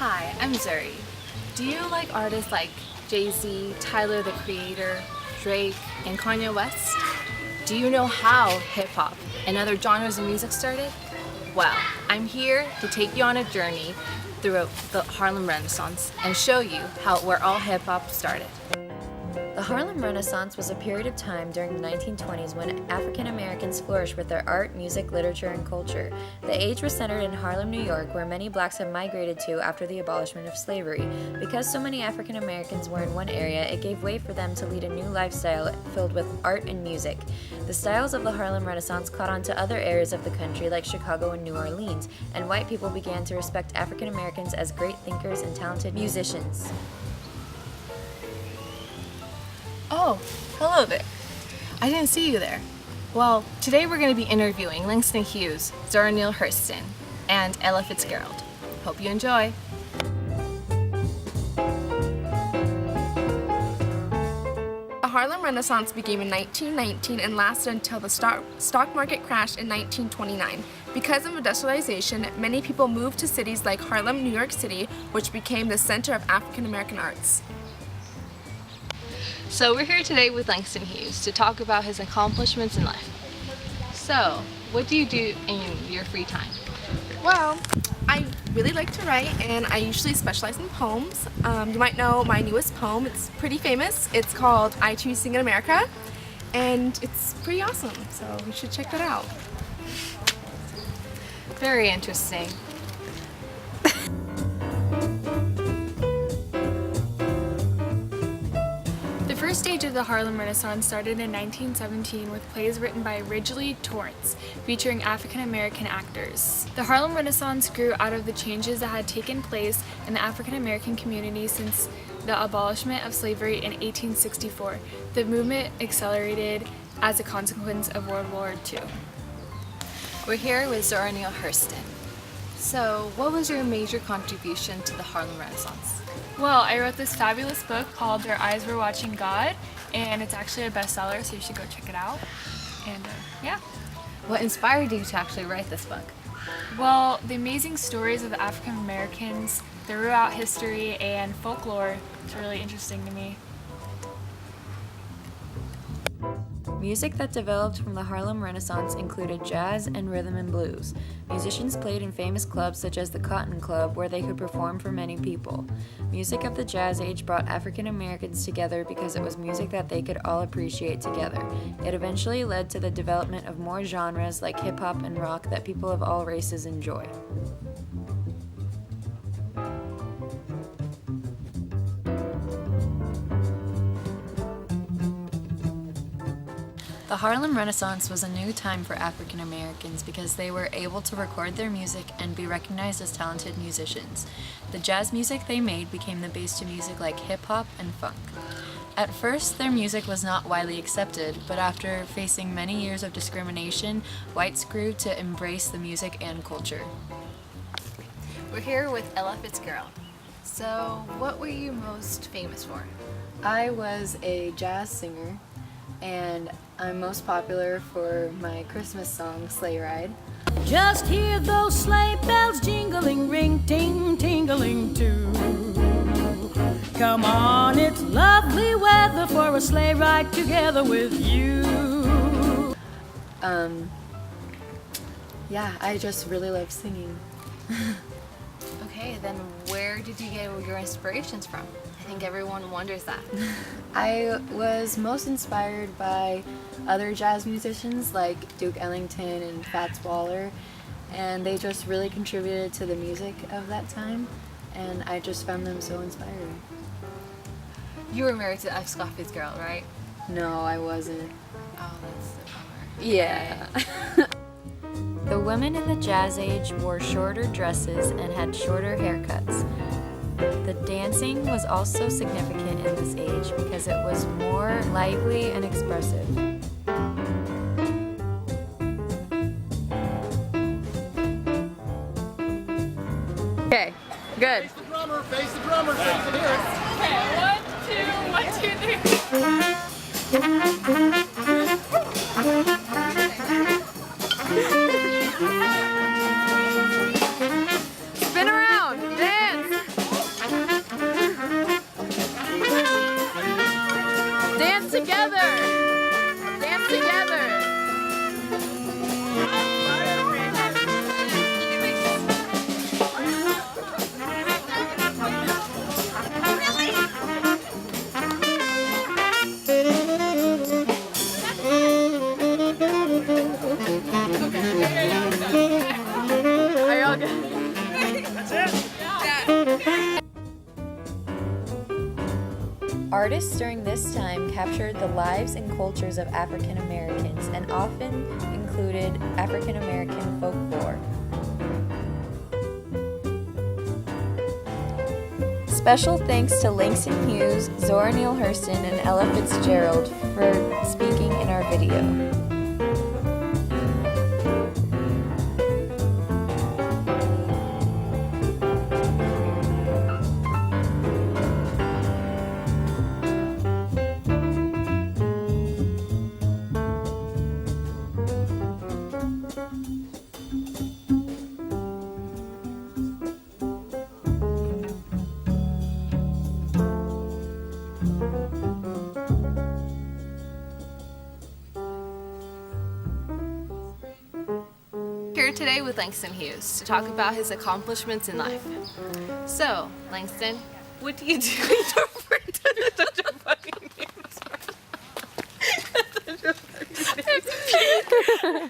Hi, I'm Zuri. Do you like artists like Jay-Z, Tyler the Creator, Drake, and Kanye West? Do you know how hip-hop and other genres of music started? Well, I'm here to take you on a journey through the Harlem Renaissance and show you where all hip-hop started. The Harlem Renaissance was a period of time during the 1920s when African Americans flourished with their art, music, literature, and culture. The age was centered in Harlem, New York, where many blacks had migrated to after the abolishment of slavery. Because so many African Americans were in one area, it gave way for them to lead a new lifestyle filled with art and music. The styles of the Harlem Renaissance caught on to other areas of the country like Chicago and New Orleans, and white people began to respect African Americans as great thinkers and talented musicians. Oh, hello there. I didn't see you there. Well, today we're going to be interviewing Langston Hughes, Zora Neale Hurston, and Ella Fitzgerald. Hope you enjoy. The Harlem Renaissance began in 1919 and lasted until the stock market crashed in 1929. Because of industrialization, many people moved to cities like Harlem, New York City, which became the center of African American arts. So we're here today with Langston Hughes to talk about his accomplishments in life. So, what do you do in your free time? Well, I really like to write, and I usually specialize in poems. You might know my newest poem. It's pretty famous. It's called I Too Sing in America, and it's pretty awesome, so you should check that out. Very interesting. The first stage of the Harlem Renaissance started in 1917 with plays written by Ridgely Torrance, featuring African American actors. The Harlem Renaissance grew out of the changes that had taken place in the African American community since the abolishment of slavery in 1864. The movement accelerated as a consequence of World War II. We're here with Zora Neale Hurston. So, what was your major contribution to the Harlem Renaissance? Well, I wrote this fabulous book called Their Eyes Were Watching God, and it's actually a bestseller, so you should go check it out. And yeah. What inspired you to actually write this book? Well, the amazing stories of the African Americans throughout history and folklore is really interesting to me. Music that developed from the Harlem Renaissance included jazz and rhythm and blues. Musicians played in famous clubs such as the Cotton Club, where they could perform for many people. Music of the Jazz Age brought African Americans together because it was music that they could all appreciate together. It eventually led to the development of more genres like hip-hop and rock that people of all races enjoy. The Harlem Renaissance was a new time for African Americans because they were able to record their music and be recognized as talented musicians. The jazz music they made became the base to music like hip-hop and funk. At first, their music was not widely accepted, but after facing many years of discrimination, whites grew to embrace the music and culture. We're here with Ella Fitzgerald. So, what were you most famous for? I was a jazz singer, and I'm most popular for my Christmas song, Sleigh Ride. Just hear those sleigh bells jingling, ring, ting, tingling too. Come on, it's lovely weather for a sleigh ride together with you. Yeah, I just really love singing. Okay, then where did you get your inspirations from? I think everyone wonders that. I was most inspired by other jazz musicians like Duke Ellington and Fats Waller, and they just really contributed to the music of that time, and I just found them so inspiring. You were married to F. Scott Fitzgerald, right? No, I wasn't. Oh, that's the bummer. Yeah. The women in the Jazz Age wore shorter dresses and had shorter haircuts. The dancing was also significant in this age because it was more lively and expressive. Okay, good. Face the drummer, face the drummer, face the here. Okay, 1, 2, 1, 2, 3. Spin around, dance. together! Dance together! Are you all good? Artists during this time captured the lives and cultures of African Americans and often included African American folklore. Special thanks to Langston Hughes, Zora Neale Hurston, and Ella Fitzgerald for speaking in our video. Here today with Langston Hughes to talk about his accomplishments in life. So, Langston, what do you do in your free time? That's such a funny name. That's such a funny name.